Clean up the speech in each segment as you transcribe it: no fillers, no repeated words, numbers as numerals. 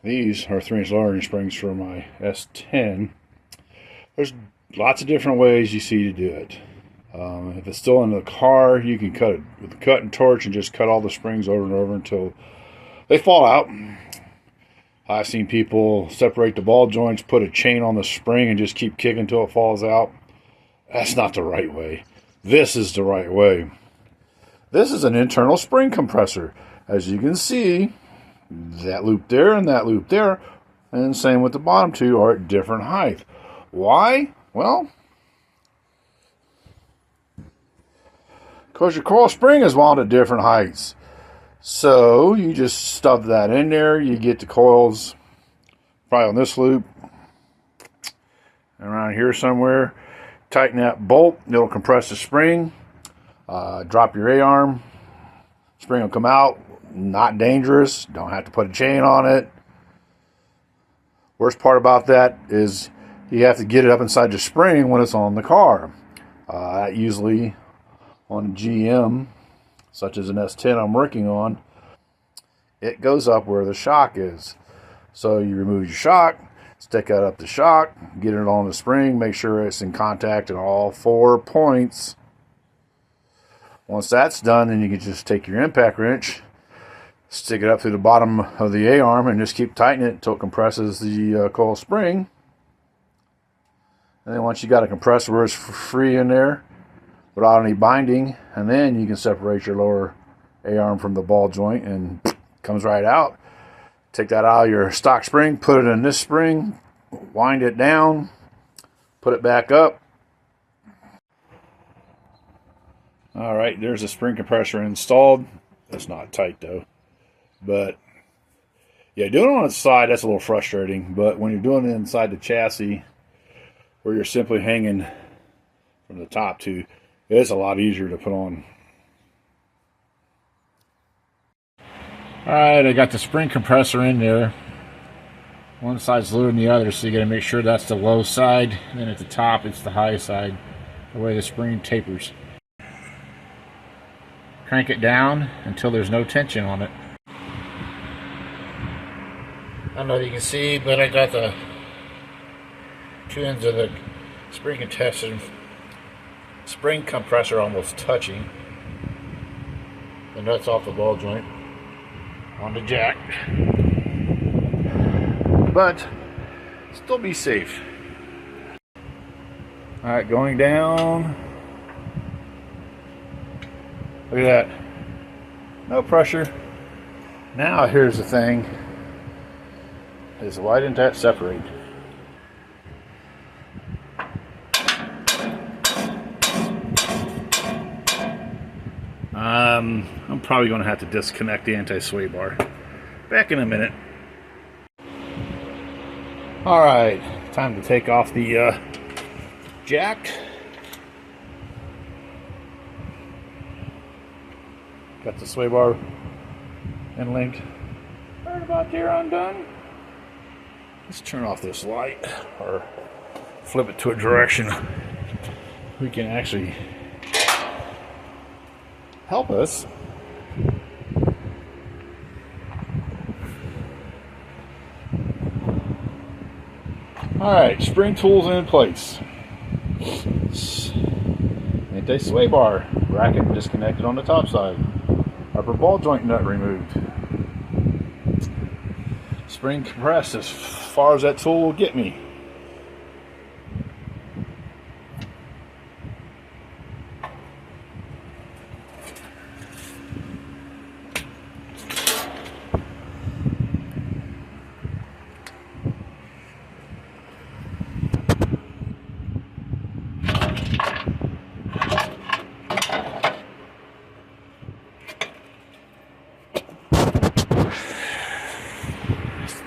These are 3-inch lowering springs for my S10. There's lots of different ways you see to do it. If it's still in the car, you can cut it with a cutting torch and just cut all the springs over and over until they fall out. I've seen people separate the ball joints, put a chain on the spring, and just keep kicking until it falls out. That's not the right way. This is the right way. This is an internal spring compressor. As you can see, that loop there and that loop there, and same with the bottom two, are at different height. Why? Well, because your coil spring is wound at different heights. So you just stuff that in there. You get the coils probably on this loop around here somewhere. Tighten that bolt. It'll compress the spring. Drop your A-arm. Spring will come out. Not dangerous. Don't have to put a chain on it. Worst part about that is you have to get it up inside the spring when it's on the car. Usually on a GM, such as an S10 I'm working on, it goes up where the shock is. So you remove your shock, stick that up the shock, get it on the spring, make sure it's in contact at all 4 points. Once that's done, then you can just take your impact wrench, stick it up through the bottom of the A-arm, and just keep tightening it until it compresses the coil spring. And then once you got a compressor where it's free in there, without any binding, and then you can separate your lower A-arm from the ball joint, and it comes right out. Take that out of your stock spring, put it in this spring, wind it down, put it back up. Alright, there's a spring compressor installed. It's not tight though. But yeah, doing it on its side, that's a little frustrating. But when you're doing it inside the chassis, where you're simply hanging from the top to, it's a lot easier to put on. Alright, I got the spring compressor in there. One side's lower than the other, so you got to make sure that's the low side. And then at the top, it's the high side, the way the spring tapers. Crank it down until there's no tension on it. I don't know if you can see, but I got the two ends of the spring compressor almost touching. The nuts off the ball joint on the jack. But still be safe. Alright, going down. Look at that. No pressure. Now here's the thing. Is why didn't that separate? I'm probably going to have to disconnect the anti-sway bar. Back in a minute. Alright, time to take off the jack. Got the sway bar and link right about there undone. Let's turn off this light, or flip it to a direction we can actually help us. Alright, spring tools in place. Anti-sway bar bracket disconnected on the top side. Upper ball joint nut removed. Spring compressed as far as that tool will get me.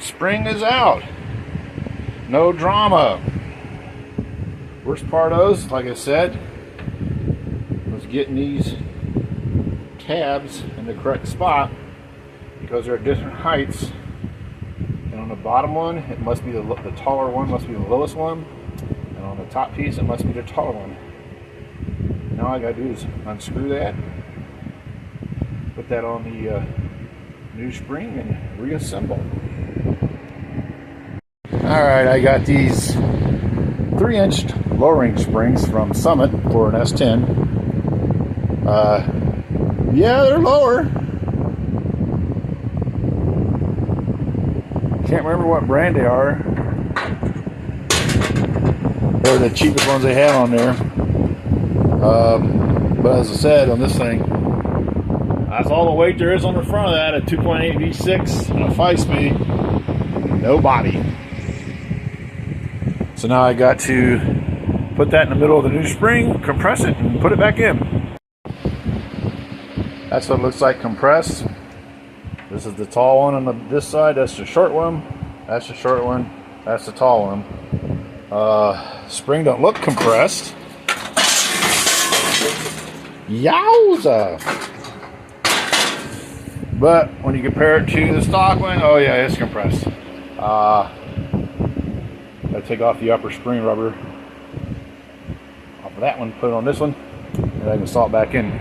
Spring is out. No drama. Worst part of, like I said, was getting these tabs in the correct spot because they're at different heights. And on the bottom one, it must be the taller one, must be the lowest one. And on the top piece, it must be the taller one. Now all I gotta do is unscrew that, put that on the new spring, and reassemble. Alright, I got these 3-inch lowering springs from Summit for an S10. Yeah, they're lower. Can't remember what brand they are. They're the cheapest ones they have on there. But as I said, on this thing, that's all the weight there is on the front of that, a 2.8 V6 and a 5-speed. No body. So now I got to put that in the middle of the new spring, compress it, and put it back in. That's what it looks like compressed. This is the tall one on this side. That's the short one. That's the short one. That's the tall one. Spring don't look compressed. Yowza! But when you compare it to the stock one, oh yeah, it's compressed. I take off the upper spring rubber off of that one, put it on this one, and I can install it back in.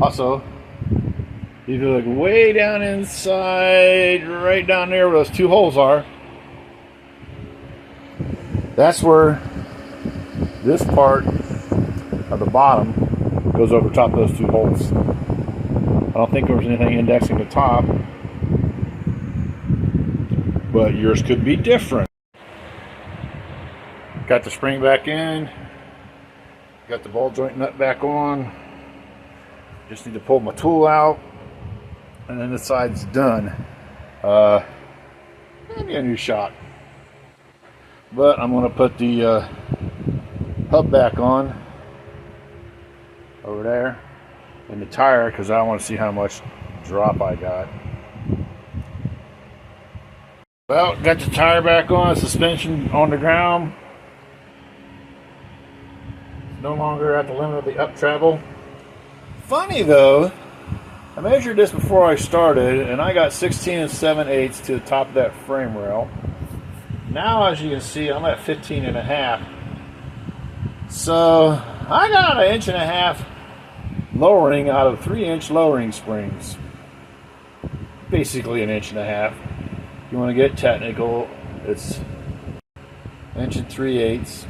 Also, if you look way down inside, right down there where those two holes are, that's where this part of the bottom goes over top of those two holes. I don't think there was anything indexing the top, but yours could be different. Got the spring back in, got the ball joint nut back on. Just need to pull my tool out, and then the side's done. Maybe a new shot, but I'm going to put the hub back on over there, and the tire, because I want to see how much drop I got. Well, got the tire back on, suspension on the ground. No longer at the limit of the up travel. Funny though, I measured this before I started, and I got 16 7/8 to the top of that frame rail. Now, as you can see, I'm at 15 1/2. So I got 1.5 inches lowering out of 3-inch lowering springs. Basically 1.5 inches. If you want to get technical, it's 1 3/8.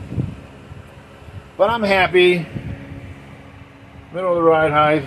But I'm happy. Middle of the ride height.